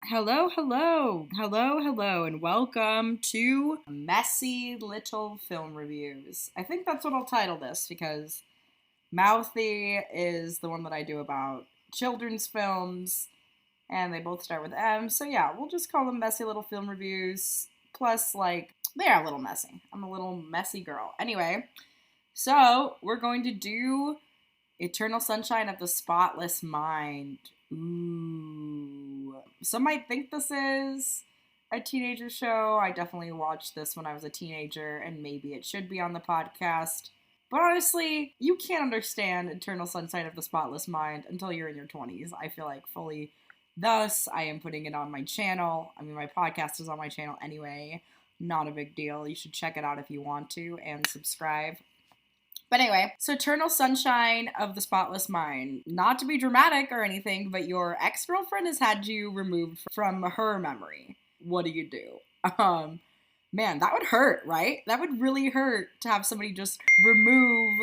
Hello, and welcome to Messy Little Film Reviews. I think that's what I'll title this because Mouthy is the one that I do about children's films, and they both start with M. So yeah, we'll just call them Messy Little Film Reviews. Plus, they are a little messy. I'm a little messy girl. Anyway, so we're going to do Eternal Sunshine of the Spotless Mind. Ooh. Some might think this is a teenager show. I definitely watched this when I was a teenager, and maybe it should be on the podcast. But honestly, you can't understand Eternal Sunshine of the Spotless Mind until you're in your 20s. I feel like fully. Thus, I am putting it on my channel. I mean, my podcast is on my channel anyway. Not a big deal. You should check it out if you want to and subscribe. But anyway, so Eternal Sunshine of the Spotless Mind. Not to be dramatic or anything, but your ex-girlfriend has had you removed from her memory. What do you do? Man, that would hurt, right? That would really hurt to have somebody just remove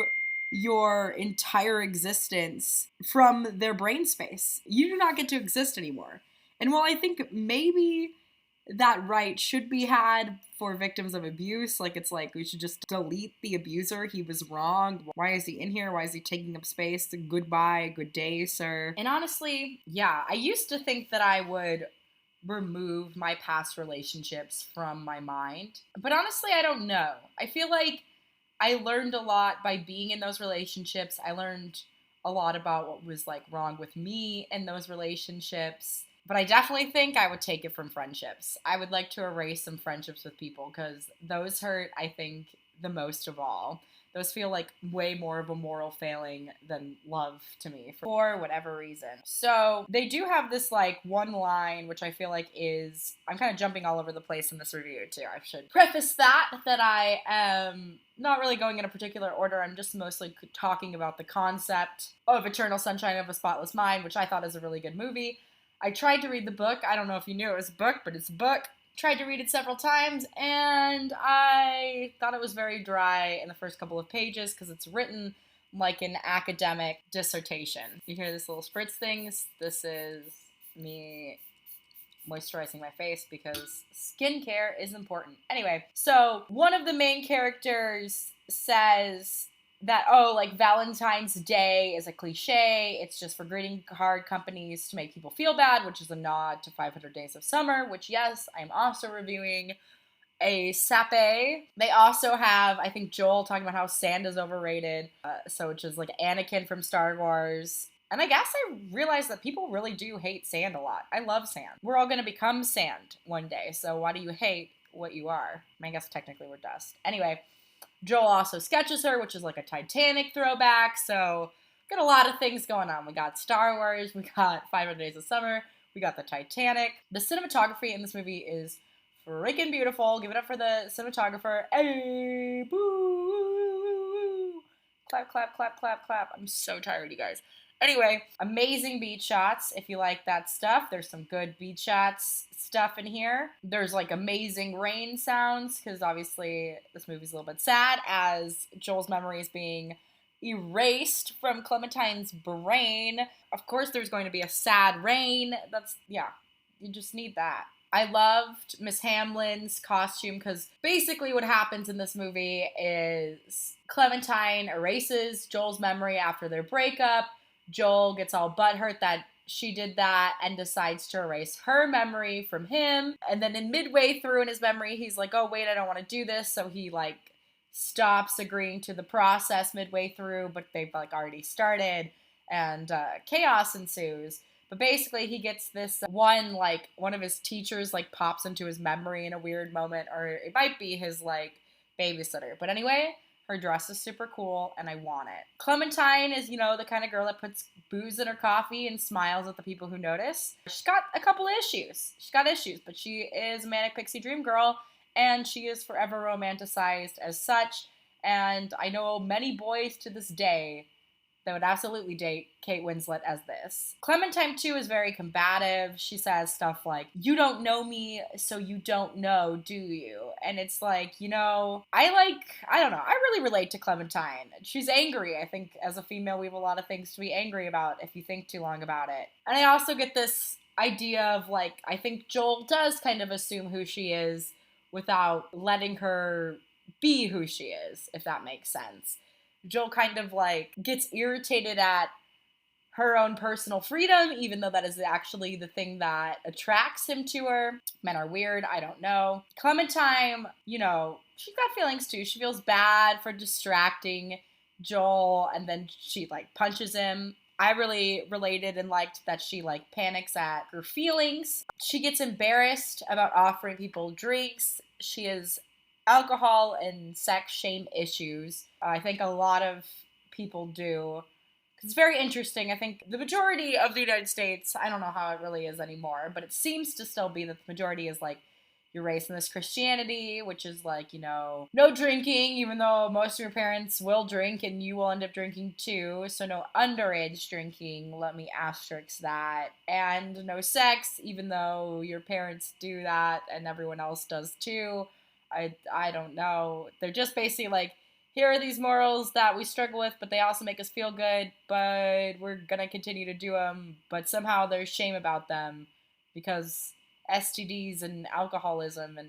your entire existence from their brain space. You do not get to exist anymore. And while I think maybe that right should be had for victims of abuse, it's like we should just delete the abuser. He was wrong. Why is he in here? Why is he taking up space? Goodbye, good day, sir. And honestly, yeah, I used to think that I would remove my past relationships from my mind. But honestly, I don't know. I feel like I learned a lot by being in those relationships. I learned a lot about what was wrong with me in those relationships. But I definitely think I would take it from friendships. I would like to erase some friendships with people because those hurt, I think, the most of all. Those feel like way more of a moral failing than love to me for whatever reason. So they do have this one line, which I feel like is, I'm kind of jumping all over the place in this review too. I should preface that I am not really going in a particular order. I'm just mostly talking about the concept of Eternal Sunshine of a Spotless Mind, which I thought is a really good movie. I tried to read the book. I don't know if you knew it was a book, but it's a book. Tried to read it several times, and I thought it was very dry in the first couple of pages because it's written like an academic dissertation. You hear this little spritz things? This is me moisturizing my face because skincare is important. Anyway, so one of the main characters says that, Valentine's Day is a cliche. It's just for greeting card companies to make people feel bad, which is a nod to 500 Days of Summer, which, yes, I'm also reviewing a sape. They also have, I think, Joel talking about how sand is overrated, which is Anakin from Star Wars. And I guess I realized that people really do hate sand a lot. I love sand. We're all going to become sand one day, so why do you hate what you are? I guess technically we're dust. Anyway, Joel also sketches her, which is a Titanic throwback, so we got a lot of things going on. We got Star Wars, we got 500 Days of Summer, we got the Titanic. The cinematography in this movie is freaking beautiful. Give it up for the cinematographer. Hey, boo! Clap, clap, clap, clap, clap. I'm so tired, you guys. Anyway, amazing beach shots. If you like that stuff, there's some good beach shots stuff in here. There's amazing rain sounds because obviously this movie's a little bit sad as Joel's memory is being erased from Clementine's brain. Of course, there's going to be a sad rain. You just need that. I loved Miss Hamlin's costume because basically what happens in this movie is Clementine erases Joel's memory after their breakup. Joel gets all butthurt that she did that and decides to erase her memory from him. And then midway through in his memory, he's like, oh, wait, I don't want to do this. So he stops agreeing to the process midway through, but they've already started and chaos ensues. But basically he gets this one of his teachers pops into his memory in a weird moment, or it might be his babysitter. But anyway, her dress is super cool, and I want it. Clementine is, the kind of girl that puts booze in her coffee and smiles at the people who notice. She's got a couple of issues. But she is a manic pixie dream girl, and she is forever romanticized as such. And I know many boys to this day that would absolutely date Kate Winslet as this. Clementine, too, is very combative. She says stuff like, you don't know me, so you don't know, do you? And it's I don't know, I really relate to Clementine. She's angry. I think as a female, we have a lot of things to be angry about if you think too long about it. And I also get this idea of like, I think Joel does kind of assume who she is without letting her be who she is, if that makes sense. Joel kind of like gets irritated at her own personal freedom, even though that is actually the thing that attracts him to her. Men are weird, I don't know. Clementine, you know, she's got feelings too. She feels bad for distracting Joel, and then she like punches him. I really related and liked that she like panics at her feelings. She gets embarrassed about offering people drinks. She has alcohol and sex shame issues. I think a lot of people do. It's very interesting. I think the majority of the United States, I don't know how it really is anymore, but it seems to still be that the majority is like, you're raised in this Christianity, which is like, you know, no drinking, even though most of your parents will drink and you will end up drinking too. So no underage drinking, let me asterisk that. And no sex, even though your parents do that and everyone else does too. I don't know. They're just basically like, here are these morals that we struggle with, but they also make us feel good, but we're gonna continue to do them, but somehow there's shame about them because STDs and alcoholism, and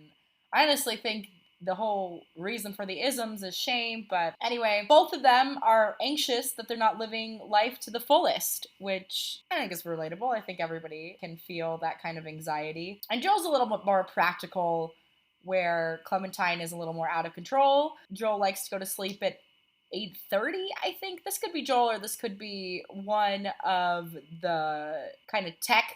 I honestly think the whole reason for the isms is shame. But anyway, both of them are anxious that they're not living life to the fullest, which I think is relatable. I think everybody can feel that kind of anxiety. And Joel's a little bit more practical, where Clementine is a little more out of control. Joel likes to go to sleep at 8:30, I think. This could be Joel, or this could be one of the kind of tech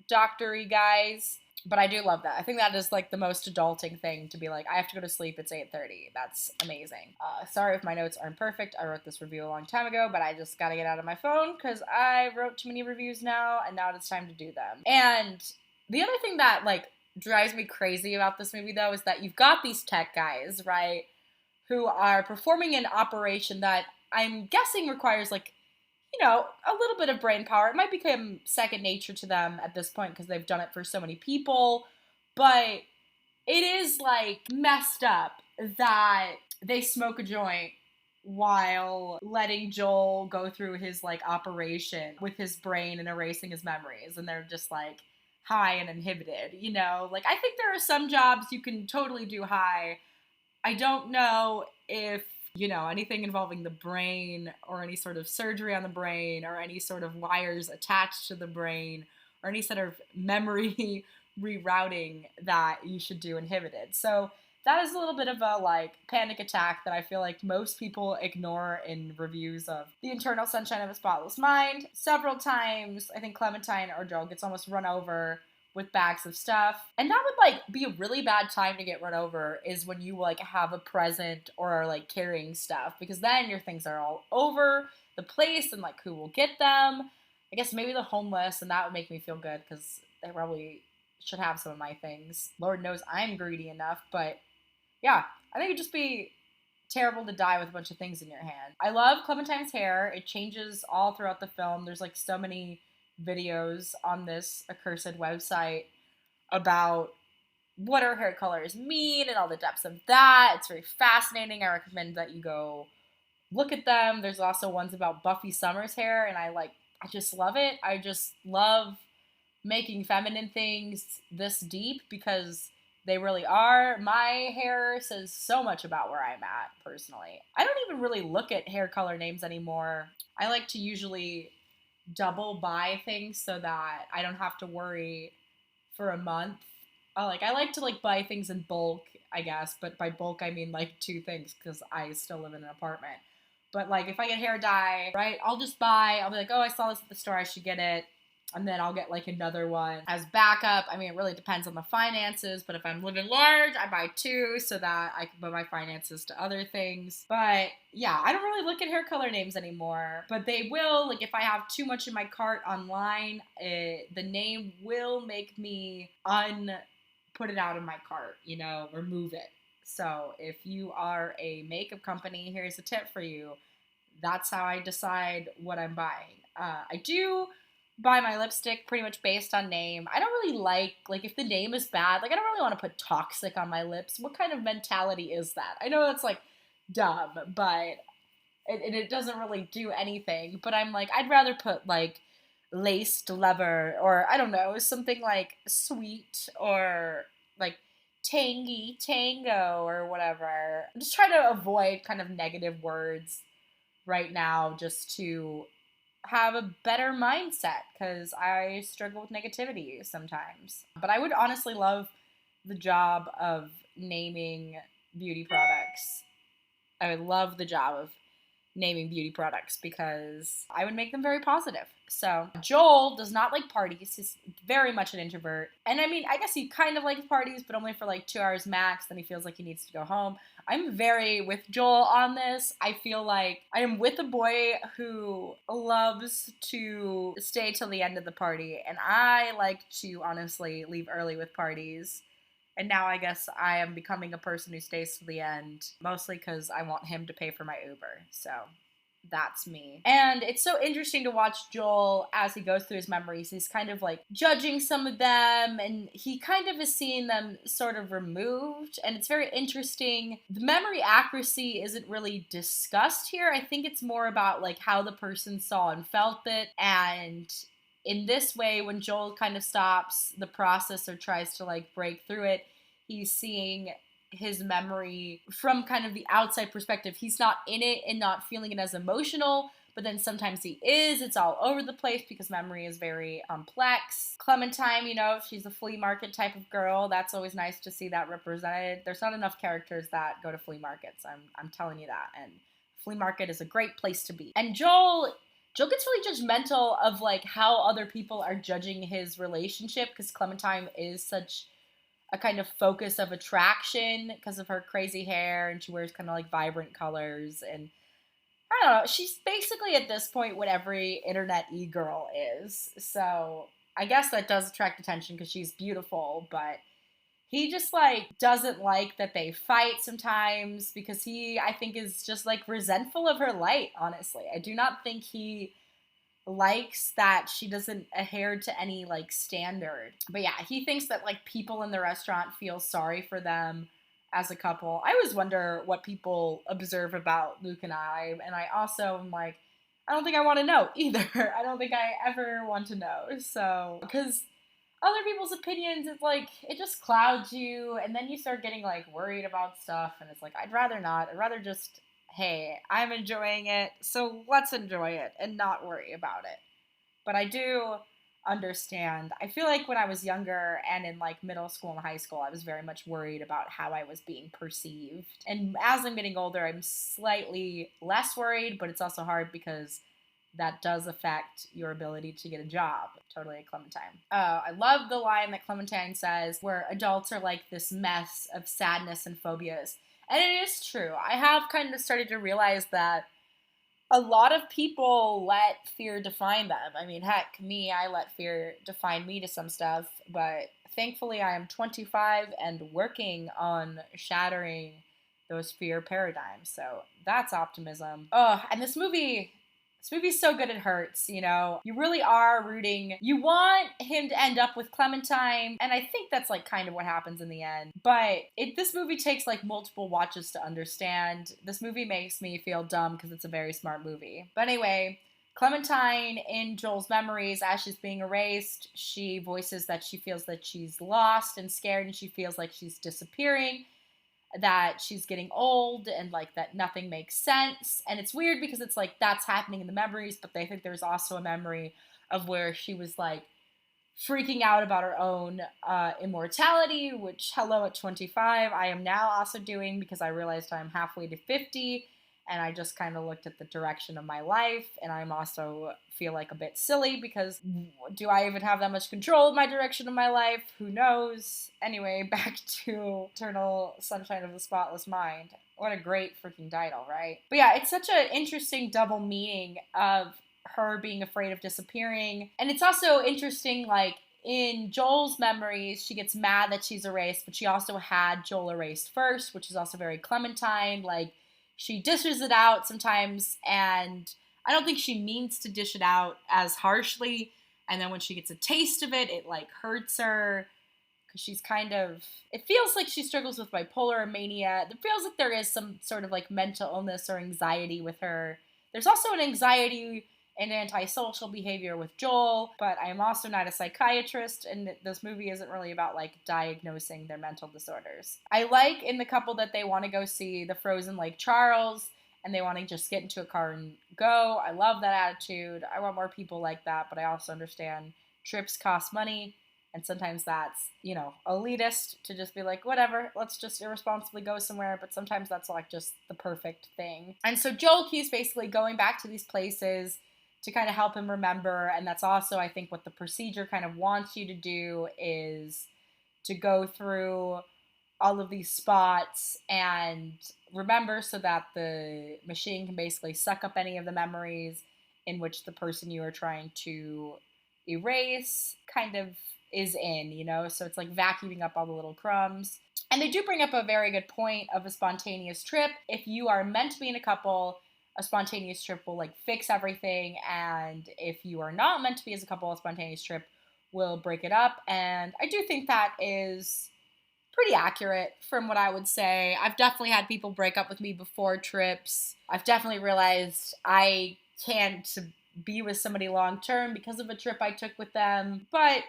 doctor-y guys. But I do love that. I think that is like the most adulting thing, to be like, I have to go to sleep, it's 8:30. That's amazing. Sorry if my notes aren't perfect. I wrote this review a long time ago, but I just gotta get out of my phone because I wrote too many reviews now, and now it's time to do them. And the other thing that like drives me crazy about this movie, though, is that you've got these tech guys, right, who are performing an operation that I'm guessing requires, like, you know, a little bit of brain power. It might become second nature to them at this point because they've done it for so many people, but it is, like, messed up that they smoke a joint while letting Joel go through his, like, operation with his brain and erasing his memories, and they're just, like, high and inhibited, you know? Like, I think there are some jobs you can totally do high. I don't know if, you know, anything involving the brain or any sort of surgery on the brain or any sort of wires attached to the brain or any sort of memory rerouting that you should do inhibited. So that is a little bit of a like panic attack that I feel like most people ignore in reviews of The Eternal Sunshine of a Spotless Mind. Several times, I think Clementine or Joel gets almost run over with bags of stuff. And that would like be a really bad time to get run over, is when you like have a present or are like carrying stuff, because then your things are all over the place and like who will get them. I guess maybe the homeless, and that would make me feel good because they probably should have some of my things. Lord knows I'm greedy enough, but yeah, I think it'd just be terrible to die with a bunch of things in your hand. I love Clementine's hair. It changes all throughout the film. There's like so many videos on this accursed website about what her hair colors mean and all the depths of that. It's very fascinating. I recommend that you go look at them. There's also ones about Buffy Summers' hair, and I just love it. I just love making feminine things this deep because they really are. My hair says so much about where I'm at, personally. I don't even really look at hair color names anymore. I like to usually double buy things so that I don't have to worry for a month. I like to like buy things in bulk, I guess, but by bulk I mean like 2 things because I still live in an apartment. But like if I get hair dye, right, I'll be like, oh, I saw this at the store, I should get it. And then I'll get like another one as backup. I mean, it really depends on the finances, but if I'm living large, I buy 2 so that I can put my finances to other things. But yeah, I don't really look at hair color names anymore, but they will, like if I have too much in my cart online, the name will make me put it out of my cart, you know, remove it. So if you are a makeup company, here's a tip for you. That's how I decide what I'm buying. I do buy my lipstick pretty much based on name. I don't really like if the name is bad, like I don't really want to put toxic on my lips. What kind of mentality is that? I know that's like dumb, but it doesn't really do anything. But I'm like, I'd rather put like laced leather, or I don't know, something like sweet or like tangy tango or whatever. I'm just trying to avoid kind of negative words right now just to have a better mindset because I struggle with negativity sometimes. But I would honestly love the job of naming beauty products. I would love the job of naming beauty products because I would make them very positive. So Joel does not like parties. He's very much an introvert. And I mean, I guess he kind of likes parties, but only for like 2 hours max. Then he feels like he needs to go home. I'm very with Joel on this. I feel like I am with a boy who loves to stay till the end of the party. And I like to honestly leave early with parties. And now I guess I am becoming a person who stays to the end, mostly because I want him to pay for my Uber. So that's me. And it's so interesting to watch Joel as he goes through his memories. He's kind of like judging some of them, and he kind of is seeing them sort of removed. And it's very interesting. The memory accuracy isn't really discussed here. I think it's more about like how the person saw and felt it. And in this way, when Joel kind of stops the process or tries to like break through it, he's seeing his memory from kind of the outside perspective. He's not in it and not feeling it as emotional, but then sometimes he is. It's all over the place because memory is very complex. Clementine, you know, she's a flea market type of girl. That's always nice to see that represented. There's not enough characters that go to flea markets. I'm telling you that. And flea market is a great place to be. And Joel gets really judgmental of like how other people are judging his relationship because Clementine is such a kind of focus of attraction because of her crazy hair, and she wears kind of like vibrant colors, and I don't know, she's basically at this point what every internet e-girl is. So I guess that does attract attention because she's beautiful, but he just like doesn't like that they fight sometimes because he, I think, is just like resentful of her light, honestly. I do not think he likes that she doesn't adhere to any like standard. But yeah, he thinks that like people in the restaurant feel sorry for them as a couple. I always wonder what people observe about Luke and I also am like, I don't think I want to know either. I don't think I ever want to know. So, because other people's opinions, it's like, it just clouds you, and then you start getting like worried about stuff, and it's like, I'd rather not. I'd rather just, hey, I'm enjoying it, so let's enjoy it and not worry about it. But I do understand. I feel like when I was younger and in like middle school and high school, I was very much worried about how I was being perceived. And as I'm getting older, I'm slightly less worried, but it's also hard because that does affect your ability to get a job. Totally a Clementine. I love the line that Clementine says where adults are like this mess of sadness and phobias. And it is true. I have kind of started to realize that a lot of people let fear define them. I mean, heck, me, I let fear define me to some stuff, but thankfully I am 25 and working on shattering those fear paradigms. So that's optimism. Oh, and this movie's so good it hurts, you know? You really are rooting. You want him to end up with Clementine, and I think that's like kind of what happens in the end. But this movie takes like multiple watches to understand. This movie makes me feel dumb because it's a very smart movie. But anyway, Clementine, in Joel's memories, as she's being erased, she voices that she feels that she's lost and scared, and she feels like she's disappearing, that she's getting old, and like that nothing makes sense. And it's weird because it's like that's happening in the memories, but they think there's also a memory of where she was like freaking out about her own immortality, which, hello, at 25 I am now also doing because I realized I'm halfway to 50, and I just kind of looked at the direction of my life, and I'm also feel like a bit silly because do I even have that much control of my direction of my life? Who knows? Anyway, back to Eternal Sunshine of the Spotless Mind. What a great freaking title, right? But yeah, it's such an interesting double meaning of her being afraid of disappearing. And it's also interesting, like, in Joel's memories, she gets mad that she's erased, but she also had Joel erased first, which is also very Clementine. Like, she dishes it out sometimes, and I don't think she means to dish it out as harshly. And then when she gets a taste of it, it like hurts her because she's kind of, it feels like she struggles with bipolar mania. It feels like there is some sort of like mental illness or anxiety with her. There's also an anxiety and antisocial behavior with Joel, but I am also not a psychiatrist, and this movie isn't really about like diagnosing their mental disorders. I like in the couple that they want to go see the frozen Lake Charles and they want to just get into a car and go. I love that attitude. I want more people like that, but I also understand trips cost money. And sometimes that's, elitist to just be like, whatever, let's just irresponsibly go somewhere. But sometimes that's like just the perfect thing. And so Joel keeps basically going back to these places to kind of help him remember. And that's also, I think, what the procedure kind of wants you to do is to go through all of these spots and remember so that the machine can basically suck up any of the memories in which the person you are trying to erase kind of is in, so it's like vacuuming up all the little crumbs. And they do bring up a very good point of a spontaneous trip. If you are meant to be in a couple, a spontaneous trip will like fix everything, and if you are not meant to be as a couple, a spontaneous trip will break it up. And I do think that is pretty accurate from what I would say. I've definitely had people break up with me before trips. I've definitely realized I can't be with somebody long term because of a trip I took with them. But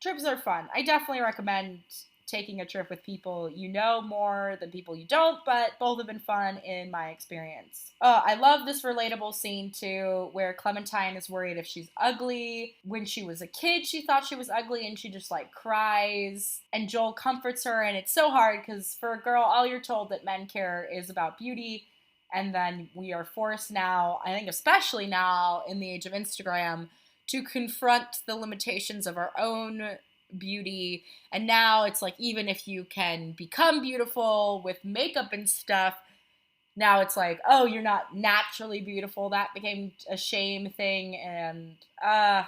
trips are fun. I definitely recommend taking a trip with people you know more than people you don't, but both have been fun in my experience. I love this relatable scene too, where Clementine is worried if she's ugly. When she was a kid, she thought she was ugly and she just like cries. And Joel comforts her, and it's so hard because for a girl, all you're told that men care is about beauty. And then we are forced now, I think especially now in the age of Instagram, to confront the limitations of our own beauty. And now it's like, even if you can become beautiful with makeup and stuff, now it's like, oh, you're not naturally beautiful. That became a shame thing. And I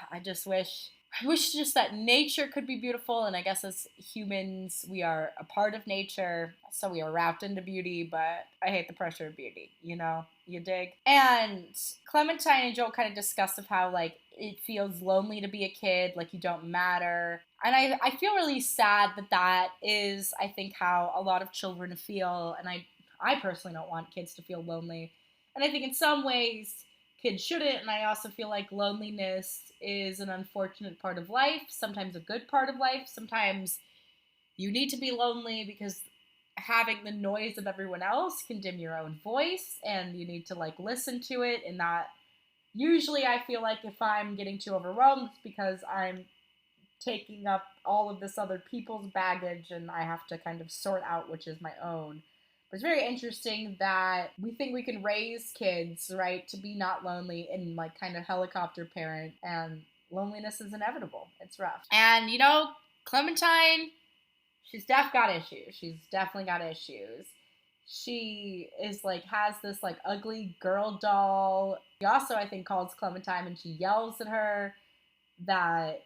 wish just that nature could be beautiful. And I guess as humans, we are a part of nature, so we are wrapped into beauty, but I hate the pressure of beauty, you dig? And Clementine and Joel kind of discuss of how like it feels lonely to be a kid, like you don't matter. And I feel really sad that is, I think, how a lot of children feel. And I personally don't want kids to feel lonely. And I think in some ways kids shouldn't. And I also feel like loneliness is an unfortunate part of life, sometimes a good part of life. Sometimes you need to be lonely because having the noise of everyone else can dim your own voice, and you need to like listen to it. And that usually I feel like if I'm getting too overwhelmed, it's because I'm taking up all of this other people's baggage and I have to kind of sort out which is my own. But it's very interesting that we think we can raise kids, right, to be not lonely and like kind of helicopter parent, and loneliness is inevitable. It's rough. And Clementine, she's got issues. She's definitely got issues. She is like, has this like ugly girl doll. She also, I think, calls Clementine and she yells at her that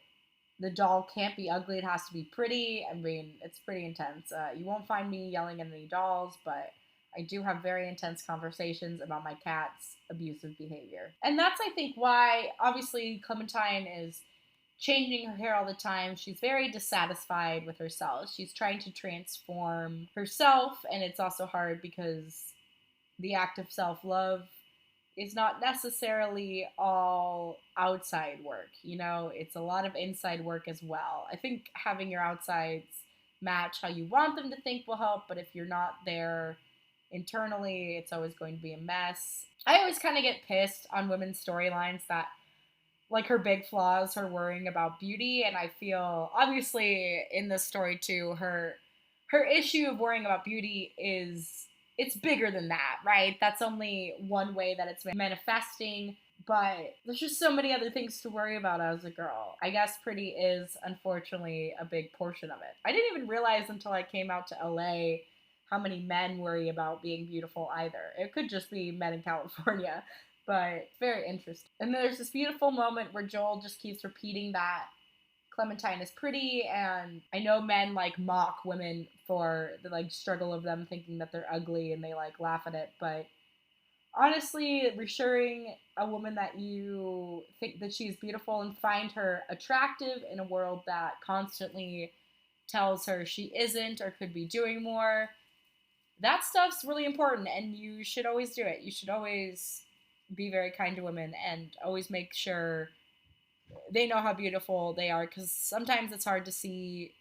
the doll can't be ugly, it has to be pretty. I mean, it's pretty intense. You won't find me yelling at any dolls, but I do have very intense conversations about my cat's abusive behavior. And that's, I think, why, obviously, Clementine is changing her hair all the time. She's very dissatisfied with herself. She's trying to transform herself, and it's also hard because the act of self-love is not necessarily all outside work. It's a lot of inside work as well. I think having your outsides match how you want them to think will help, but if you're not there internally, it's always going to be a mess. I always kind of get pissed on women's storylines that, like, her big flaws, her worrying about beauty, and I feel, obviously, in this story too, her issue of worrying about beauty it's bigger than that, right? That's only one way that it's manifesting, but there's just so many other things to worry about as a girl. I guess pretty is, unfortunately, a big portion of it. I didn't even realize until I came out to LA how many men worry about being beautiful either. It could just be men in California, but very interesting. And there's this beautiful moment where Joel just keeps repeating that Clementine is pretty, and I know men like mock women for the like struggle of them thinking that they're ugly and they like laugh at it, but honestly, reassuring a woman that you think that she's beautiful and find her attractive in a world that constantly tells her she isn't or could be doing more, that stuff's really important, and you should always do it. You should always be very kind to women and always make sure they know how beautiful they are, because sometimes it's hard to see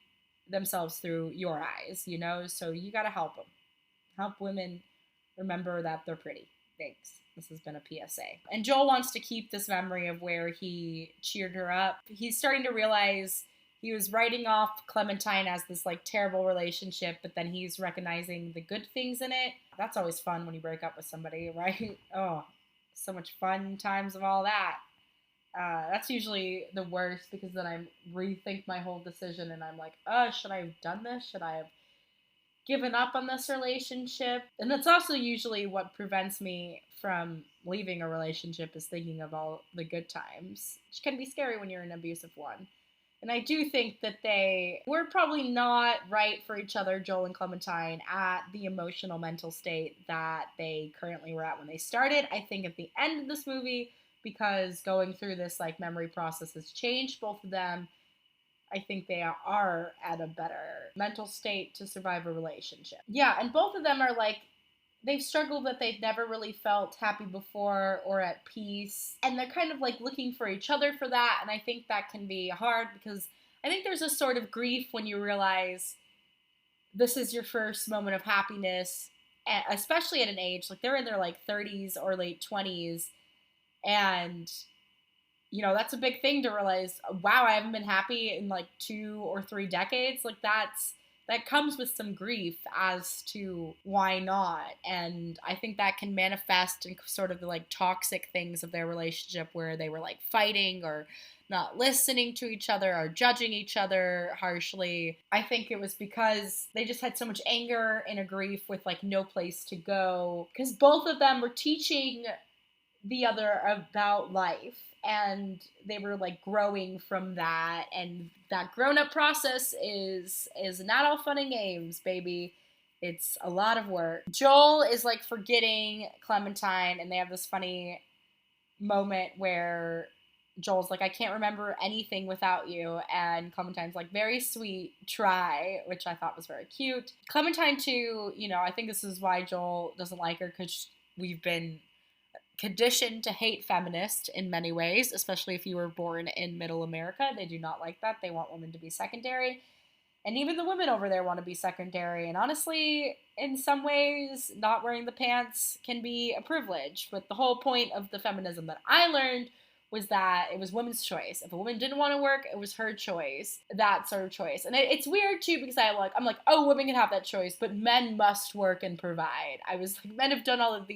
themselves through your eyes, you know? So you got to help them. Help women remember that they're pretty. Thanks. This has been a PSA. And Joel wants to keep this memory of where he cheered her up. He's starting to realize he was writing off Clementine as this like terrible relationship, but then he's recognizing the good things in it. That's always fun when you break up with somebody, right? Oh, so much fun times of all that. That's usually the worst, because then I rethink my whole decision and I'm like, oh, should I have done this? Should I have given up on this relationship? And that's also usually what prevents me from leaving a relationship, is thinking of all the good times, which can be scary when you're in an abusive one. And I do think that they were probably not right for each other, Joel and Clementine, at the emotional mental state that they currently were at when they started. I think at the end of this movie, because going through this like memory process has changed both of them, I think they are at a better mental state to survive a relationship. Yeah, and both of them are like, they've struggled that they've never really felt happy before or at peace. And they're kind of like looking for each other for that. And I think that can be hard, because I think there's a sort of grief when you realize this is your first moment of happiness, especially at an age like they're in their like 30s or late 20s. And you know, that's a big thing to realize, wow, I haven't been happy in like 2 or 3 decades. Like that comes with some grief as to why not. And I think that can manifest in sort of the like toxic things of their relationship, where they were like fighting or not listening to each other or judging each other harshly. I think it was because they just had so much anger and a grief with like no place to go, because both of them were teaching the other about life, and they were like growing from that. And that grown-up process is not all fun and games, baby. It's a lot of work. Joel is like forgetting Clementine, and they have this funny moment where Joel's like, I can't remember anything without you, and Clementine's like, very sweet, try, which I thought was very cute. Clementine too, you know, I think this is why Joel doesn't like her, because we've been conditioned to hate feminists in many ways, especially if you were born in middle America. They do not like that. They want women to be secondary. And even the women over there want to be secondary. And honestly, in some ways, not wearing the pants can be a privilege. But the whole point of the feminism that I learned was that it was women's choice. If a woman didn't want to work, it was her choice. That's her choice. And it's weird too, because I'm like, oh, women can have that choice, but men must work and provide. I was like, men have done all of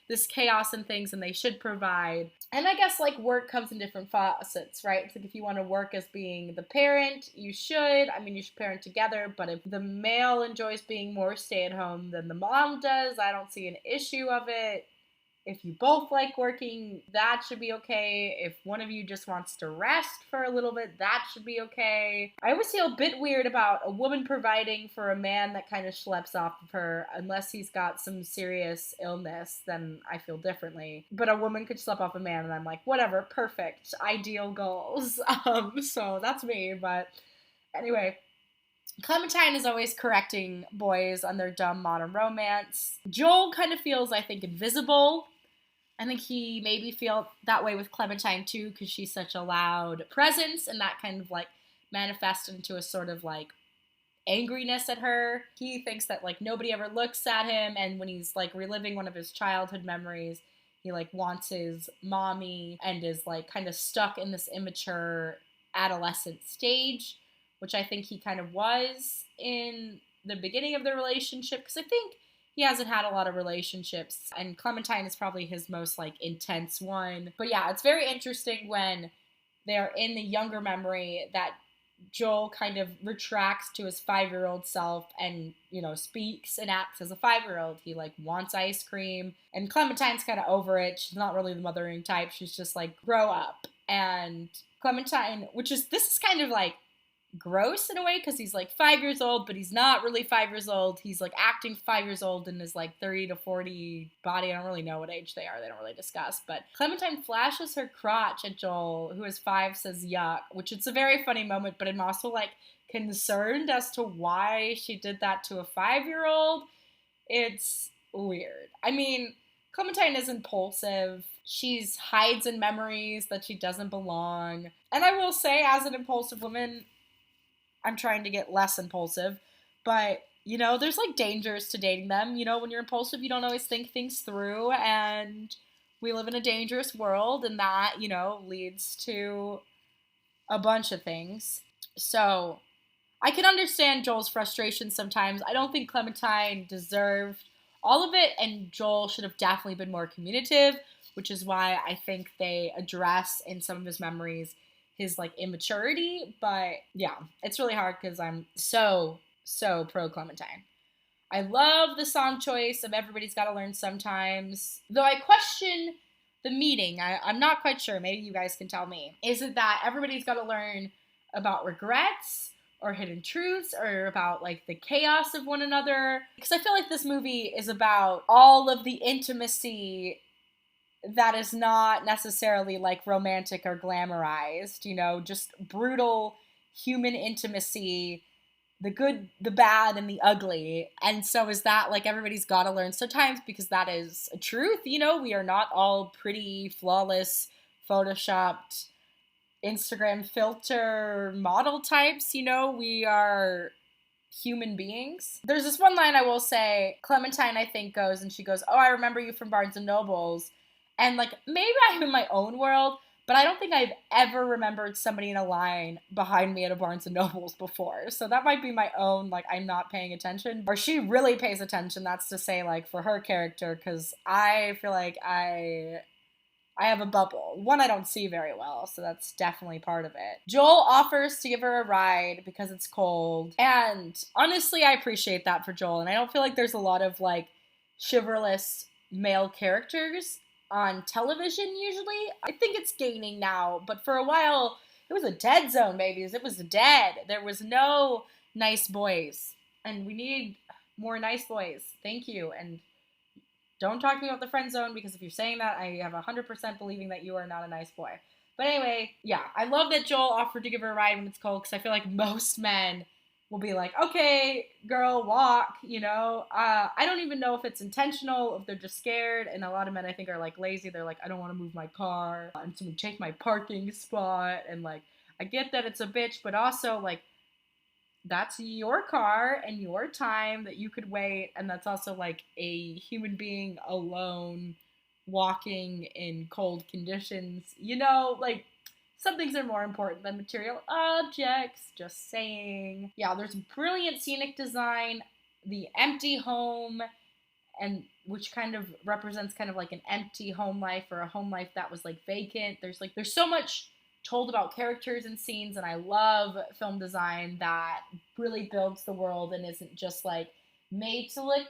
this chaos and things, and they should provide. And I guess like work comes in different facets, right? It's like if you want to work as being the parent, you should. I mean, you should parent together, but if the male enjoys being more stay-at-home than the mom does, I don't see an issue of it. If you both like working, that should be okay. If one of you just wants to rest for a little bit, that should be okay. I always feel a bit weird about a woman providing for a man that kind of schleps off of her, unless he's got some serious illness, then I feel differently. But a woman could schlep off a man, and I'm like, whatever, perfect, ideal goals. So that's me, but anyway. Clementine is always correcting boys on their dumb modern romance. Joel kind of feels, I think, invisible. I think he maybe feel that way with Clementine too, because she's such a loud presence, and that kind of like manifests into a sort of like angriness at her. He thinks that like nobody ever looks at him, and when he's like reliving one of his childhood memories, he like wants his mommy and is like kind of stuck in this immature adolescent stage, which I think he kind of was in the beginning of the relationship, because I think he hasn't had a lot of relationships, and Clementine is probably his most like intense one. But yeah, it's very interesting when they're in the younger memory that Joel kind of retracts to his 5-year-old self and, you know, speaks and acts as a 5-year-old. He like wants ice cream, and Clementine's kind of over it. She's not really the mothering type. She's just like, grow up. And Clementine, this is kind of like gross in a way, because he's like 5 years old, but he's not really 5 years old. He's like acting 5 years old in his like 30 to 40 body. I don't really know what age they are. They don't really discuss. But Clementine flashes her crotch at Joel, who is 5, says yuck, which it's a very funny moment, but I'm also like concerned as to why she did that to a 5-year-old. It's weird. I mean, Clementine is impulsive. She hides in memories that she doesn't belong. And I will say, as an impulsive woman, I'm trying to get less impulsive. But, you know, there's like dangers to dating them. You know, when you're impulsive, you don't always think things through. And we live in a dangerous world, and that, you know, leads to a bunch of things. So I can understand Joel's frustration sometimes. I don't think Clementine deserved all of it, and Joel should have definitely been more communicative, which is why I think they address in some of his memories his like immaturity. But yeah, it's really hard because I'm so pro Clementine. I love the song choice of Everybody's Gotta Learn Sometimes, though I question the meaning. I'm not quite sure. Maybe you guys can tell me. Is it that everybody's got to learn about regrets or hidden truths or about like the chaos of one another? Because I feel like this movie is about all of the intimacy that is not necessarily like romantic or glamorized, you know, just brutal human intimacy, the good, the bad, and the ugly. And so is that like everybody's got to learn sometimes, because that is a truth. You know, we are not all pretty, flawless, photoshopped, Instagram filter model types. You know, we are human beings. There's this one line I will say, Clementine, I think, goes, and she goes, "Oh, I remember you from Barnes and Nobles." And like, maybe I'm in my own world, but I don't think I've ever remembered somebody in a line behind me at a Barnes and Nobles before. So that might be my own, like, I'm not paying attention. Or she really pays attention, that's to say, like, for her character, because I feel like I have a bubble. One I don't see very well, so that's definitely part of it. Joel offers to give her a ride because it's cold. And honestly, I appreciate that for Joel. And I don't feel like there's a lot of, like, chivalrous male characters on television usually. I think it's gaining now, but for a while, it was a dead zone, babies. It was dead. There was no nice boys. And we need more nice boys. Thank you. And don't talk to me about the friend zone, because if you're saying that, I have 100% believing that you are not a nice boy. But anyway, yeah, I love that Joel offered to give her a ride when it's cold, because I feel like most men will be like, okay, girl, walk, you know. I don't even know if it's intentional, if they're just scared, and a lot of men I think are like lazy. They're like, I don't want to move my car, and someone take my parking spot, and like, I get that it's a bitch, but also like, that's your car and your time that you could wait, and that's also like a human being alone walking in cold conditions, you know, like some things are more important than material objects, just saying. Yeah, there's brilliant scenic design, the empty home, and which kind of represents kind of like an empty home life, or a home life that was like vacant. There's so much told about characters and scenes, and I love film design that really builds the world and isn't just like made to look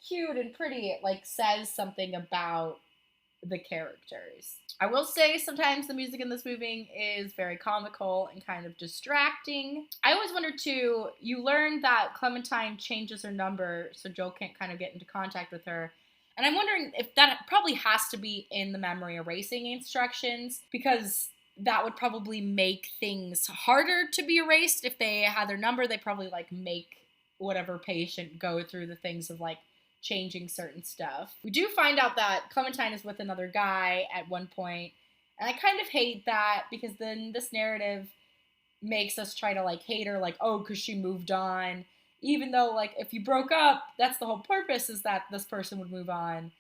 cute and pretty. It like says something about the characters. I will say sometimes the music in this movie is very comical and kind of distracting. I always wonder too, you learn that Clementine changes her number so Joel can't kind of get into contact with her. And I'm wondering if that probably has to be in the memory erasing instructions, because that would probably make things harder to be erased. If they had their number, they probably like make whatever patient go through the things of like changing certain stuff. We do find out that Clementine is with another guy at one point, and I kind of hate that, because then this narrative makes us try to like hate her, like, oh, because she moved on, even though like if you broke up, that's the whole purpose, is that this person would move on.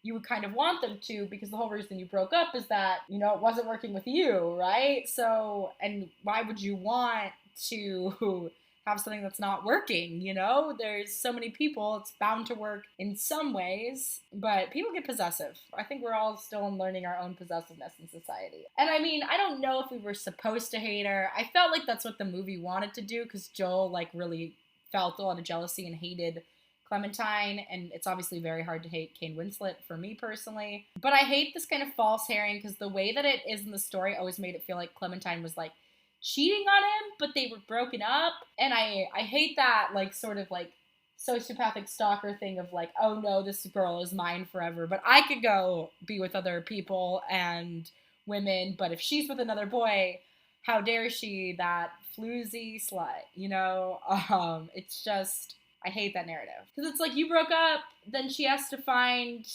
You would kind of want them to, because the whole reason you broke up is that, you know, it wasn't working with you, right? So, and why would you want to have something that's not working, you know? There's so many people, it's bound to work in some ways, but people get possessive. I think we're all still learning our own possessiveness in society. And I mean, I don't know if we were supposed to hate her. I felt like that's what the movie wanted to do, because Joel like really felt a lot of jealousy and hated Clementine, and it's obviously very hard to hate Kate Winslet for me personally. But I hate this kind of false herring, because the way that it is in the story always made it feel like Clementine was like cheating on him, but they were broken up. And I hate that like sort of like sociopathic stalker thing of like, oh no, this girl is mine forever, but I could go be with other people and women, but if she's with another boy, how dare she, that floozy slut, you know? It's just, I hate that narrative. Because it's like, you broke up, then she has to find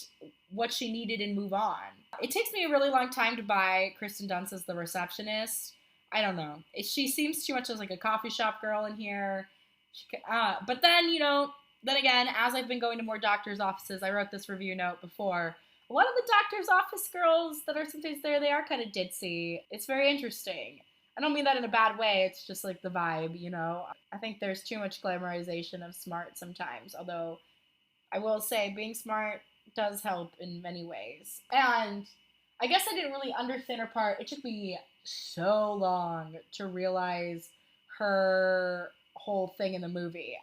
what she needed and move on. It takes me a really long time to buy Kristen Dunst as the receptionist. I don't know. She seems too much as like a coffee shop girl in here. But then, then again, as I've been going to more doctor's offices, I wrote this review note before. A lot of the doctor's office girls that are sometimes there, they are kind of ditzy. It's very interesting. I don't mean that in a bad way. It's just like the vibe, I think there's too much glamorization of smart sometimes. Although I will say being smart does help in many ways. And I guess I didn't really understand her part. It took me so long to realize her whole thing in the movie.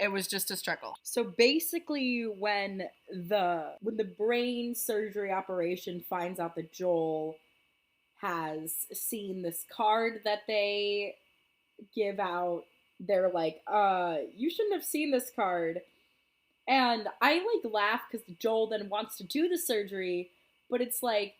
It was just a struggle. So basically when the brain surgery operation finds out that Joel has seen this card that they give out, they're like, you shouldn't have seen this card. And I like laugh because Joel then wants to do the surgery, but it's like,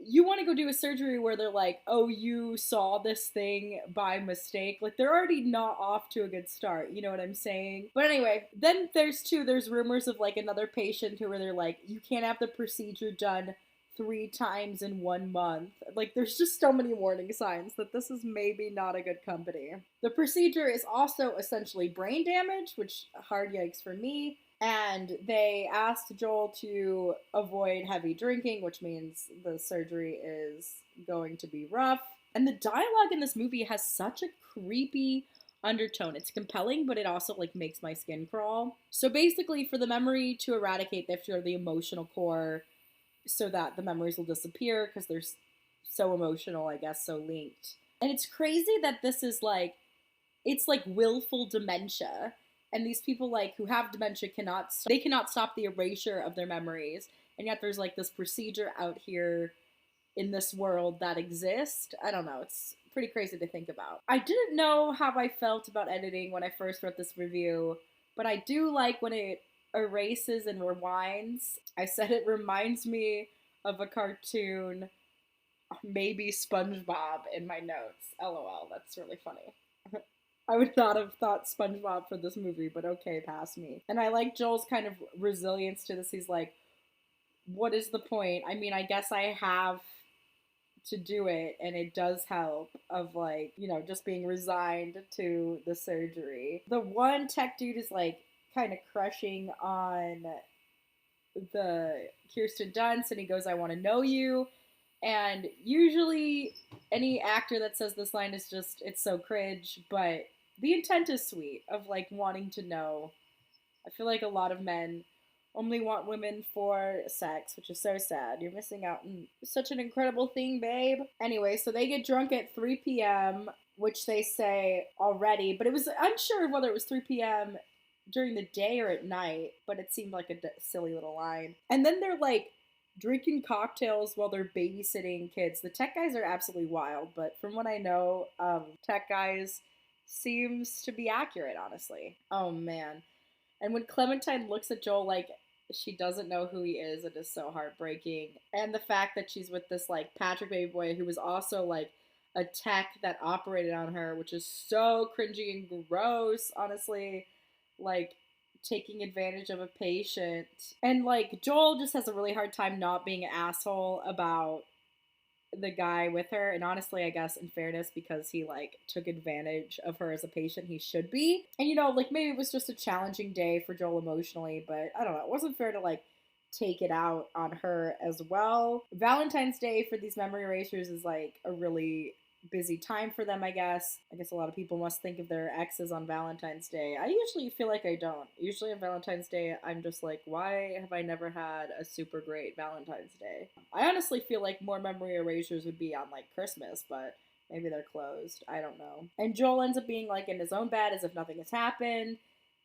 you want to go do a surgery where they're like, oh, you saw this thing by mistake. Like, they're already not off to a good start. You know what I'm saying? But anyway, then there's rumors of like another patient who where they're like, you can't have the procedure done 3 times in 1 month. Like, there's just so many warning signs that this is maybe not a good company. The procedure is also essentially brain damage, which hard yikes for me. And they asked Joel to avoid heavy drinking, which means the surgery is going to be rough. And the dialogue in this movie has such a creepy undertone. It's compelling, but it also like makes my skin crawl. So basically, for the memory to eradicate, they have to go to the emotional core so that the memories will disappear because they're so emotional, I guess, so linked. And it's crazy that this is like, it's like willful dementia. And these people like who have dementia cannot stop the erasure of their memories. And yet there's like this procedure out here in this world that exists. I don't know. It's pretty crazy to think about. I didn't know how I felt about editing when I first wrote this review, but I do like when it erases and rewinds. I said it reminds me of a cartoon, maybe SpongeBob, in my notes. LOL, that's really funny. I would not have thought SpongeBob for this movie, but okay, pass me. And I like Joel's kind of resilience to this. He's like, what is the point? I mean, I guess I have to do it, and it does help of like, just being resigned to the surgery. The one tech dude is like kind of crushing on the Kirsten Dunst, and he goes, I want to know you. And usually any actor that says this line is just, it's so cringe, but the intent is sweet of like wanting to know. I feel like a lot of men only want women for sex, which is so sad. You're missing out on such an incredible thing, babe. Anyway, so they get drunk at 3 p.m., which they say already, but it was unsure whether it was 3 p.m. during the day or at night, but it seemed like a silly little line. And then they're like drinking cocktails while they're babysitting kids. The tech guys are absolutely wild, but from what I know, tech guys seems to be accurate, honestly. Oh man. And when Clementine looks at Joel like she doesn't know who he is, it is so heartbreaking. And the fact that she's with this like Patrick baby boy who was also like a tech that operated on her, which is so cringy and gross, honestly. Like, taking advantage of a patient. And like Joel just has a really hard time not being an asshole about the guy with her. And honestly, I guess in fairness, because he like took advantage of her as a patient, he should be. And like maybe it was just a challenging day for Joel emotionally, but I don't know, it wasn't fair to like take it out on her as well. Valentine's Day for these memory erasers is like a really busy time for them, I guess. I guess a lot of people must think of their exes on Valentine's Day. I usually feel like I don't. Usually on Valentine's Day, I'm just like, why have I never had a super great Valentine's Day? I honestly feel like more memory erasures would be on like Christmas, but maybe they're closed. I don't know. And Joel ends up being like in his own bed as if nothing has happened,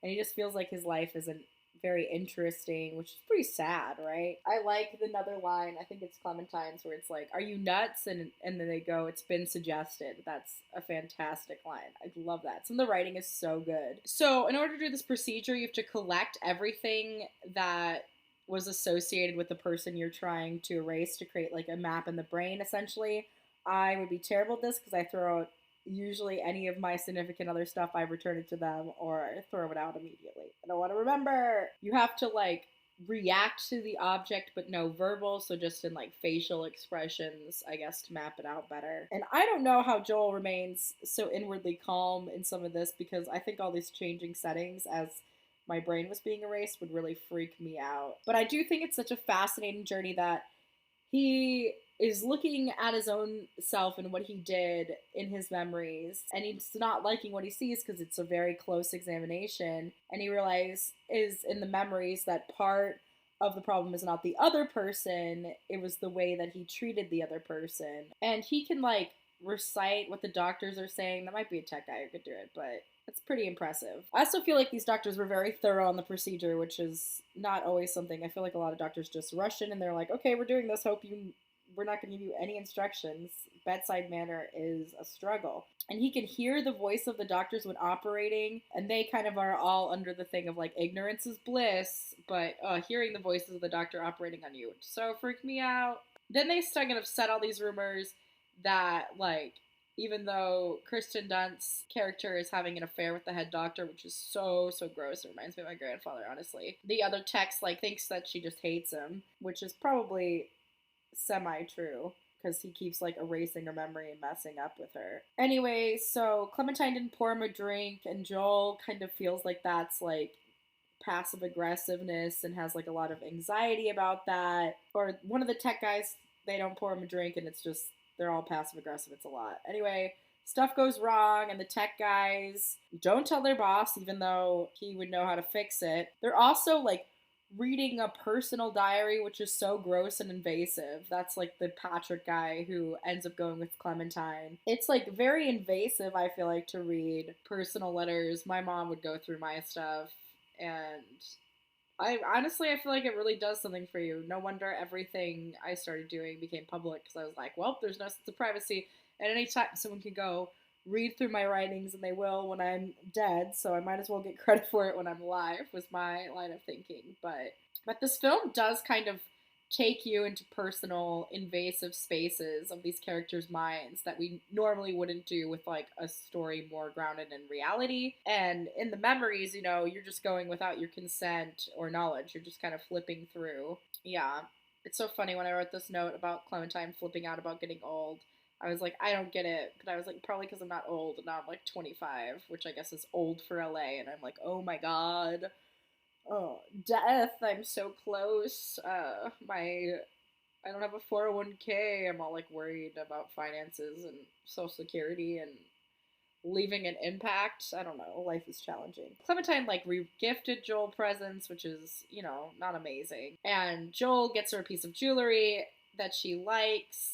and he just feels like his life isn't very interesting, which is pretty sad, right? I like another line, I think it's Clementine's, where it's like, are you nuts? And then they go, it's been suggested. That's a fantastic line. I love that. Some of the writing is so good. So in order to do this procedure, you have to collect everything that was associated with the person you're trying to erase to create like a map in the brain, essentially. I would be terrible at this because I throw out usually any of my significant other stuff, I return it to them or throw it out immediately. I don't want to remember. You have to like react to the object, but no verbal, so just in like facial expressions, I guess, to map it out better. And I don't know how Joel remains so inwardly calm in some of this, because I think all these changing settings as my brain was being erased would really freak me out. But I do think it's such a fascinating journey that he is looking at his own self and what he did in his memories, and he's not liking what he sees because it's a very close examination, and he realizes is in the memories that part of the problem is not the other person, it was the way that he treated the other person. And he can like recite what the doctors are saying. That might be a tech guy who could do it, but it's pretty impressive. I also feel like these doctors were very thorough on the procedure, which is not always something. I feel like a lot of doctors just rush in and they're like, okay, we're doing this. We're not going to give you any instructions. Bedside manner is a struggle. And he can hear the voice of the doctors when operating, and they kind of are all under the thing of like ignorance is bliss, but hearing the voices of the doctor operating on you so freaked me out. Then they kind of set all these rumors that like, even though Kirsten Dunst's character is having an affair with the head doctor, which is so gross. It reminds me of my grandfather, honestly. The other text like thinks that she just hates him, which is probably semi-true, because he keeps like erasing her memory and messing up with her. Anyway, so Clementine didn't pour him a drink, and Joel kind of feels like that's like passive aggressiveness and has like a lot of anxiety about that. Or one of the tech guys, they don't pour him a drink, and it's just they're all passive aggressive. It's a lot. Anyway, stuff goes wrong, and the tech guys don't tell their boss, even though he would know how to fix it. They're also like reading a personal diary, which is so gross and invasive. That's like the Patrick guy who ends up going with Clementine. It's like very invasive, I feel like, to read personal letters. My mom would go through my stuff, and I honestly, I feel like it really does something for you. No wonder everything I started doing became public, because I was like, well, there's no sense of privacy. At any time, someone can go read through my writings, and they will when I'm dead, so I might as well get credit for it when I'm alive, was my line of thinking. But this film does kind of take you into personal, invasive spaces of these characters' minds that we normally wouldn't do with like a story more grounded in reality. And in the memories, you know, you're just going without your consent or knowledge. You're just kind of flipping through. Yeah. It's so funny when I wrote this note about Clementine flipping out about getting old. I was like, I don't get it. But I was like, probably because I'm not old, and now I'm like 25, which I guess is old for LA. And I'm like, oh my God. Oh, death. I'm so close. I don't have a 401k. I'm all like worried about finances and Social Security and leaving an impact. I don't know. Life is challenging. Clementine like re-gifted Joel presents, which is, you know, not amazing. And Joel gets her a piece of jewelry that she likes.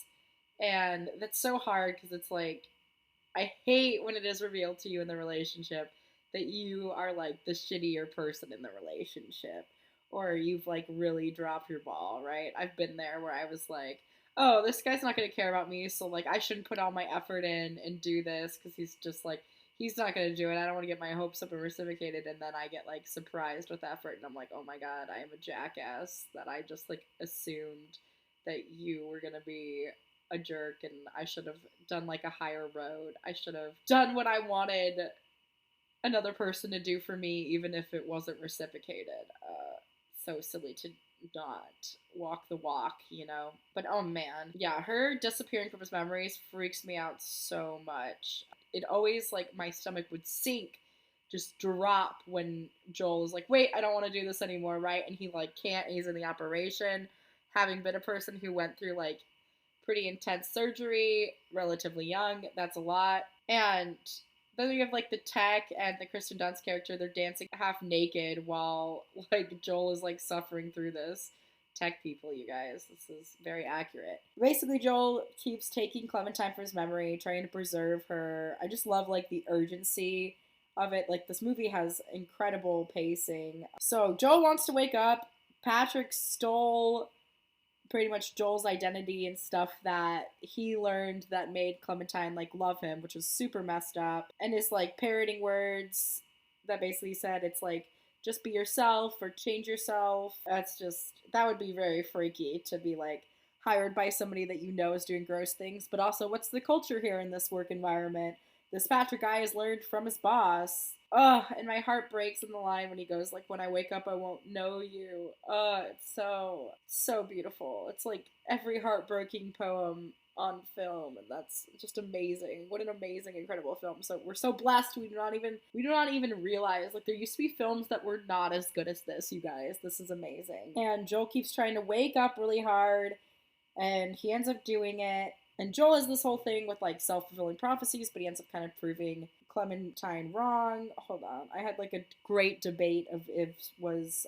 And that's so hard, because it's like, I hate when it is revealed to you in the relationship that you are like the shittier person in the relationship, or you've like really dropped your ball, right? I've been there where I was like, oh, this guy's not going to care about me, so like I shouldn't put all my effort in and do this, because he's just like, he's not going to do it. I don't want to get my hopes up and reciprocated, and then I get like surprised with effort, and I'm like, oh my God, I am a jackass that I just like assumed that you were going to be a jerk, and I should have done like a higher road. I should have done what I wanted another person to do for me, even if it wasn't reciprocated. So silly to not walk the walk, you know? But oh man, yeah, her disappearing from his memories freaks me out so much. It always, like, my stomach would sink, just drop when Joel is like, wait, I don't want to do this anymore, right? And he, like, can't, he's in the operation. Having been a person who went through, like, pretty intense surgery, relatively young, that's a lot. And then you have like the tech and the Kristen Dunst character, they're dancing half naked while like Joel is like suffering through this. Tech people, you guys, this is very accurate. Basically, Joel keeps taking Clementine from his memory, trying to preserve her. I just love like the urgency of it. Like, this movie has incredible pacing. So Joel wants to wake up. Patrick stole pretty much Joel's identity and stuff that he learned that made Clementine like love him, which was super messed up, and is like parroting words that basically said it's like, just be yourself or change yourself. That's just, that would be very freaky to be like hired by somebody that you know is doing gross things. But also, what's the culture here in this work environment? this Patrick guy has learned from his boss. Ugh, and my heart breaks in the line when he goes, like, when I wake up, I won't know you. It's so beautiful. It's like every heartbreaking poem on film, and that's just amazing. What an amazing, incredible film. So we're so blessed. We do not even realize, like, there used to be films that were not as good as this, you guys. This is amazing. And Joel keeps trying to wake up really hard, and he ends up doing it. And Joel has this whole thing with, like, self-fulfilling prophecies, but he ends up kind of proving Clementine wrong. Hold on. I had, like, a great debate of if was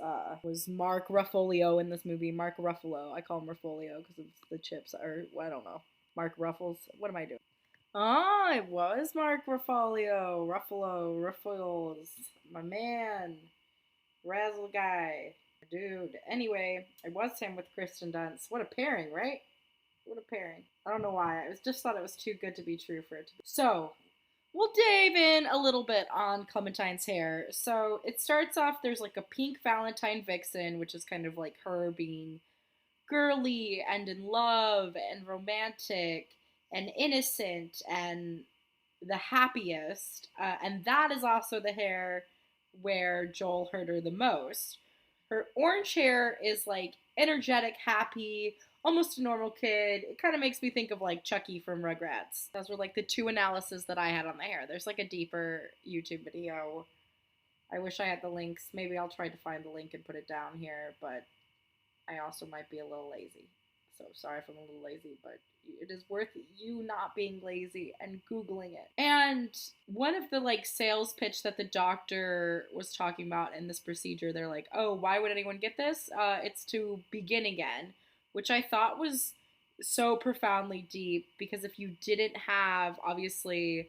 Mark Ruffalo in this movie. Mark Ruffalo. I call him Ruffalo because of the chips. Or, well, I don't know. Mark Ruffles. What am I doing? Oh, it was Mark Ruffles. My man. Razzle guy. Dude. Anyway, it was him with Kristen Dunst. What a pairing, right? What a pairing. I don't know why. I just thought it was too good to be true for it to be. So, we'll dive in a little bit on Clementine's hair. So, it starts off, there's like a pink Valentine vixen, which is kind of like her being girly and in love and romantic and innocent and the happiest. And that is also the hair where Joel hurt her the most. Her orange hair is like energetic, happy, almost a normal kid. It kind of makes me think of like Chucky from Rugrats. Those were like the two analyses that I had on the hair. There's like a deeper YouTube video. I wish I had the links. Maybe I'll try to find the link and put it down here, but I also might be a little lazy. So sorry if I'm a little lazy, but it is worth you not being lazy and Googling it. And one of the like sales pitch that the doctor was talking about in this procedure, they're like, oh, why would anyone get this? It's to begin again, which I thought was so profoundly deep because if you didn't have, obviously,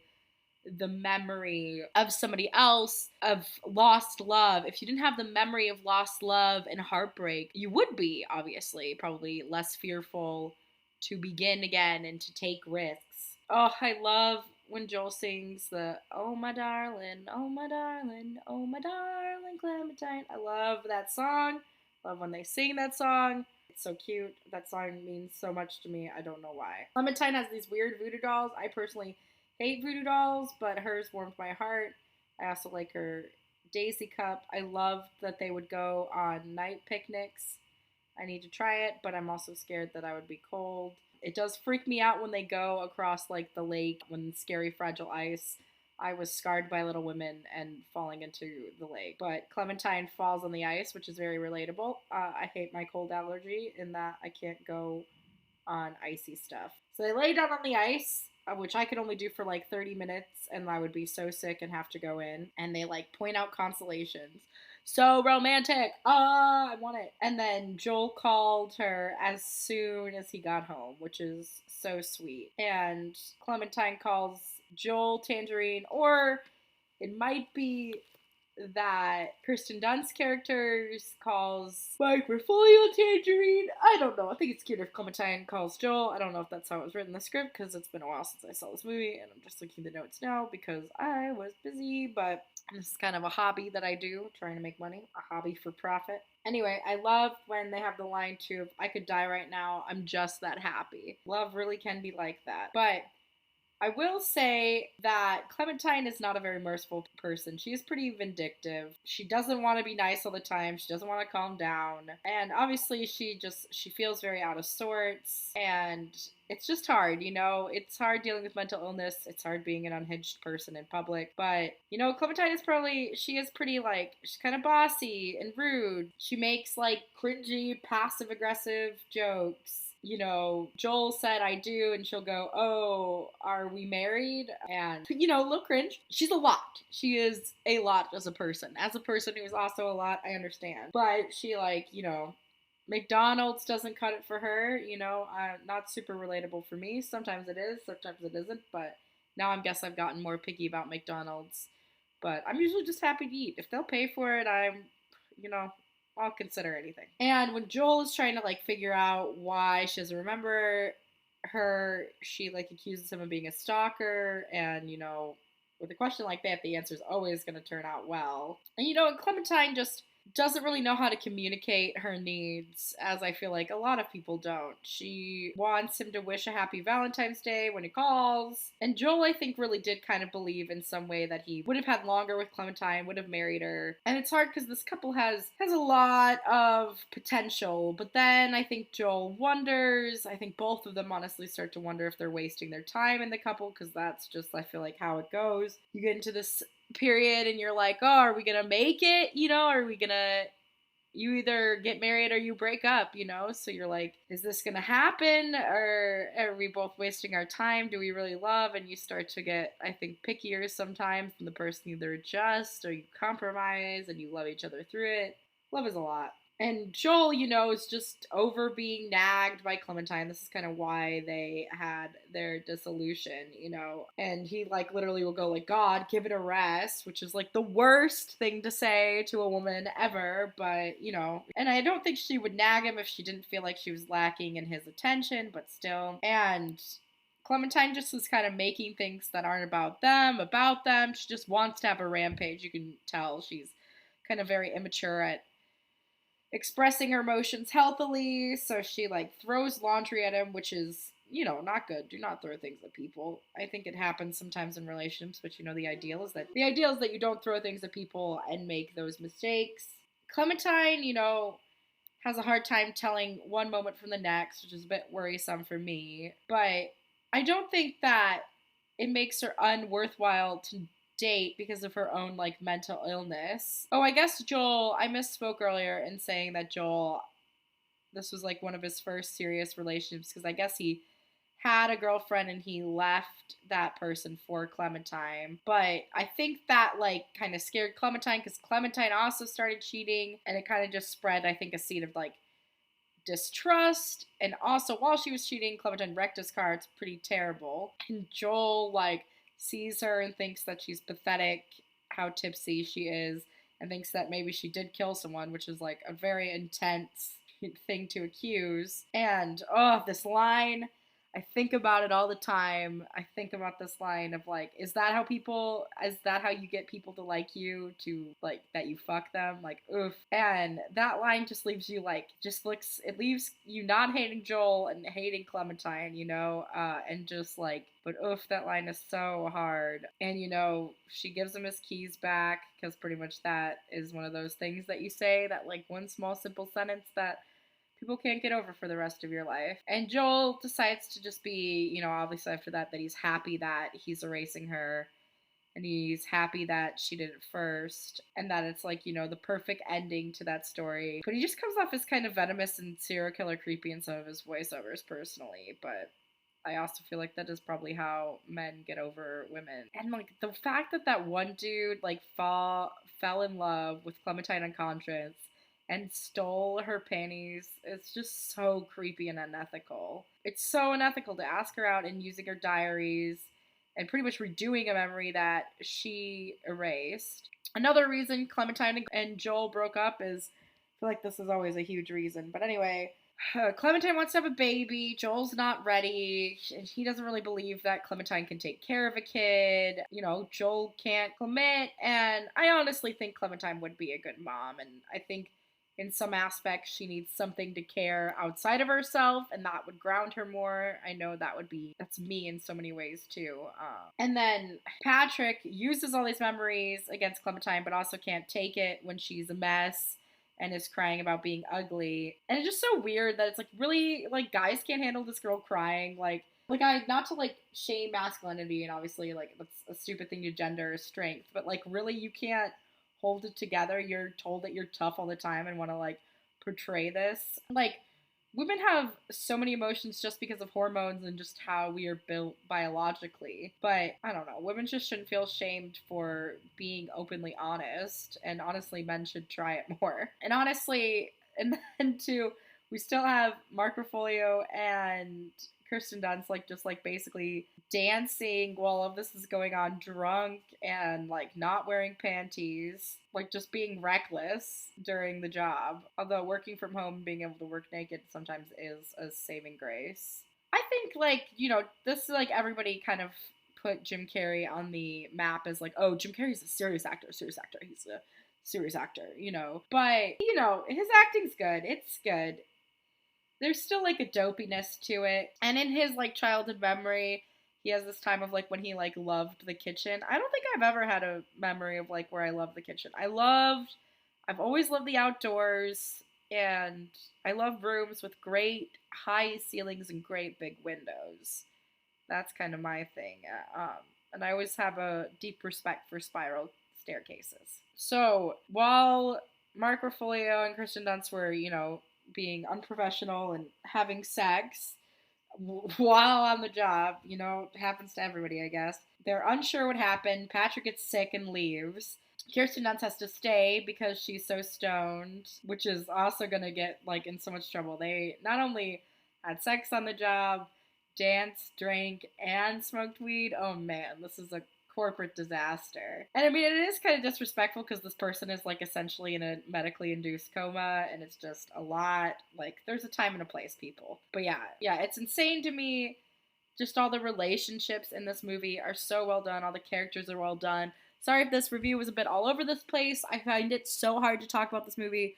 the memory of somebody else, of lost love, if you didn't have the memory of lost love and heartbreak, you would be, obviously, probably less fearful to begin again and to take risks. Oh, I love when Joel sings the oh my darling, oh my darling, oh my darling Clementine. I love that song. Love when they sing that song. It's so cute. That song means so much to me. I don't know why. Clementine has these weird voodoo dolls. I personally hate voodoo dolls, but hers warmed my heart. I also like her Daisy Cup. I loved that they would go on night picnics. I need to try it, but I'm also scared that I would be cold. It does freak me out when they go across like the lake when scary fragile ice. I was scarred by Little Women and falling into the lake. But Clementine falls on the ice, which is very relatable. I hate my cold allergy in that I can't go on icy stuff. So they lay down on the ice, which I could only do for like 30 minutes, and I would be so sick and have to go in. And they like point out constellations. So romantic. I want it. And then Joel called her as soon as he got home, which is so sweet. And Clementine calls Joel Tangerine, or it might be that Kirsten Dunst characters calls Mike Ruffalo Tangerine. I don't know. I think it's cute if Clementine calls Joel. I don't know if that's how it was written in the script because it's been a while since I saw this movie and I'm just looking at the notes now because I was busy, but this is kind of a hobby that I do, trying to make money. A hobby for profit. Anyway, I love when they have the line too of, I could die right now, I'm just that happy. Love really can be like that. But I will say that Clementine is not a very merciful person. She is pretty vindictive. She doesn't want to be nice all the time. She doesn't want to calm down. And obviously she feels very out of sorts. And it's just hard, you know? It's hard dealing with mental illness. It's hard being an unhinged person in public. But, you know, Clementine is she is pretty like, she's kind of bossy and rude. She makes like cringy, passive aggressive jokes. You know, Joel said I do, and she'll go, oh, are we married? And, you know, a little cringe. She's a lot. She is a lot as a person. As a person who's also a lot, I understand. But she, like, you know, McDonald's doesn't cut it for her, you know, not super relatable for me. Sometimes it is, sometimes it isn't, but now I guess I've gotten more picky about McDonald's. But I'm usually just happy to eat. If they'll pay for it, you know, I'll consider anything. And when Joel is trying to like figure out why she doesn't remember her, she like accuses him of being a stalker. And, you know, with a question like that, the answer is always going to turn out well. And, you know, Clementine just doesn't really know how to communicate her needs, as I feel like a lot of people don't. She wants him to wish a happy Valentine's Day when he calls. And Joel, I think, really did kind of believe in some way that he would have had longer with Clementine, would have married her. And it's hard because this couple has a lot of potential. But then I think Joel wonders. I think both of them honestly start to wonder if they're wasting their time in the couple, because that's just, I feel like, how it goes. You get into this period and you're like, oh, are we gonna make it, are we gonna, you either get married or you break up, so you're like, is this gonna happen, or are we both wasting our time? Do we really love? And you start to get, I think, pickier sometimes, and the person either adjusts or you compromise and you love each other through it. Love is a lot. And Joel, is just over being nagged by Clementine. This is kind of why they had their dissolution, And he, like, literally will go, like, God, give it a rest, which is, like, the worst thing to say to a woman ever. But, and I don't think she would nag him if she didn't feel like she was lacking in his attention, but still. And Clementine just is kind of making things that aren't about them. She just wants to have a rampage. You can tell she's kind of very immature at expressing her emotions healthily, so she, like, throws laundry at him, which is, not good. Do not throw things at people. I think it happens sometimes in relationships, but the ideal is that you don't throw things at people and make those mistakes. Clementine, has a hard time telling one moment from the next, which is a bit worrisome for me, but I don't think that it makes her unworthwhile to date because of her own, like, mental illness. Oh, I guess Joel, I misspoke earlier in saying that Joel, this was, like, one of his first serious relationships, because I guess he had a girlfriend and he left that person for Clementine. But I think that, like, kind of scared Clementine, because Clementine also started cheating, and it kind of just spread, I think, a seed of, like, distrust. And also, while she was cheating, Clementine wrecked his car. It's pretty terrible. And Joel, like, sees her and thinks that she's pathetic, how tipsy she is, and thinks that maybe she did kill someone, which is, like, a very intense thing to accuse. And, oh, this line, I think about it all the time. I think about this line of, like, is that how you get people to like you, to, like, that you fuck them? Like, oof. And that line just leaves you, like, it leaves you not hating Joel and hating Clementine, and just, like, but oof, that line is so hard. And, she gives him his keys back, because pretty much that is one of those things that you say, that, like, one small simple sentence that people can't get over for the rest of your life. And Joel decides to just be, obviously after that he's happy that he's erasing her, and he's happy that she did it first, and that it's, like, the perfect ending to that story. But he just comes off as kind of venomous and serial killer creepy in some of his voiceovers, personally. But I also feel like that is probably how men get over women. And, like, the fact that one dude, like, fell in love with Clementine unconscious and stole her panties, it's just so creepy and unethical. It's so unethical to ask her out and using her diaries and pretty much redoing a memory that she erased. Another reason Clementine and Joel broke up is, I feel like this is always a huge reason, but anyway, Clementine wants to have a baby. Joel's not ready. He doesn't really believe that Clementine can take care of a kid. Joel can't commit. And I honestly think Clementine would be a good mom. And I think in some aspects she needs something to care outside of herself, and that would ground her more. I know that's me in so many ways too. And then Patrick uses all these memories against Clementine, but also can't take it when she's a mess and is crying about being ugly. And it's just so weird that it's, like, really, like, guys can't handle this girl crying. Like, not to, like, shame masculinity, and obviously, like, that's a stupid thing to gender as strength, but, like, really, you can't hold it together. You're told that you're tough all the time and want to, like, portray this. Like, women have so many emotions just because of hormones and just how we are built biologically. But I don't know. Women just shouldn't feel shamed for being openly honest. And honestly, men should try it more. And honestly, and then too, we still have Mark Ruffalo and Kirsten Dunst, like, just, like, basically dancing while all of this is going on, drunk and, like, not wearing panties, like, just being reckless during the job. Although working from home, being able to work naked sometimes is a saving grace. I think, like, this is, like, everybody kind of put Jim Carrey on the map as, like, oh, Jim Carrey's a serious actor. He's a serious actor, you know. But, you know, his acting's good. It's good. There's still like a dopiness to it. And in his like childhood memory, he has this time of like when he like loved the kitchen. I don't think I've ever had a memory of like where I loved the kitchen. I've always loved the outdoors, and I love rooms with great high ceilings and great big windows. That's kind of my thing. And I always have a deep respect for spiral staircases. So while Mark Ruffalo and Kristen Dunst were, you know, being unprofessional and having sex while on the job, you know, happens to everybody, I guess. They're unsure what happened. Patrick gets sick and leaves. Kirsten Dunst has to stay because she's so stoned, which is also gonna get like in so much trouble. They not only had sex on the job, danced, drank, and smoked weed. Oh man, this is a corporate disaster. And I mean, it is kind of disrespectful because this person is like essentially in a medically induced coma, and it's just a lot. Like, there's a time and a place, people. But yeah, it's insane to me. Just all the relationships in this movie are so well done. All the characters are well done. Sorry if this review was a bit all over this place. I find it so hard to talk about this movie.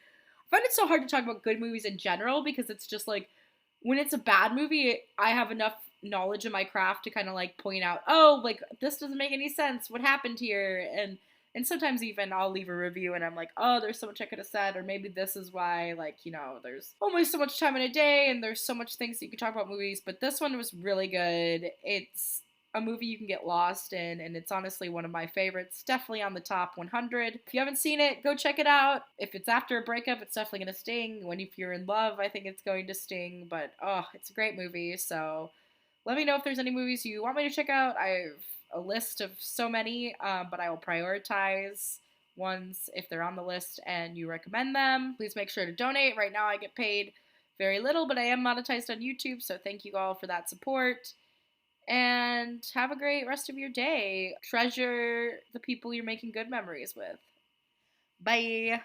I find it so hard to talk about good movies in general because it's just like, when it's a bad movie, I have enough knowledge in my craft to kind of like point out, oh, like this doesn't make any sense. What happened here? And sometimes even I'll leave a review and I'm like, oh, there's so much I could have said, or maybe this is why, like, you know, there's only so much time in a day and there's so much things that you can talk about movies. But this one was really good. It's a movie you can get lost in, and it's honestly one of my favorites. Definitely on the top 100. If you haven't seen it, go check it out. If it's after a breakup, it's definitely going to sting. If you're in love, I think it's going to sting. But, oh, it's a great movie. So let me know if there's any movies you want me to check out. I have a list of so many, but I will prioritize ones if they're on the list and you recommend them. Please make sure to donate. Right now I get paid very little, but I am monetized on YouTube, so thank you all for that support. And have a great rest of your day. Treasure the people you're making good memories with. Bye.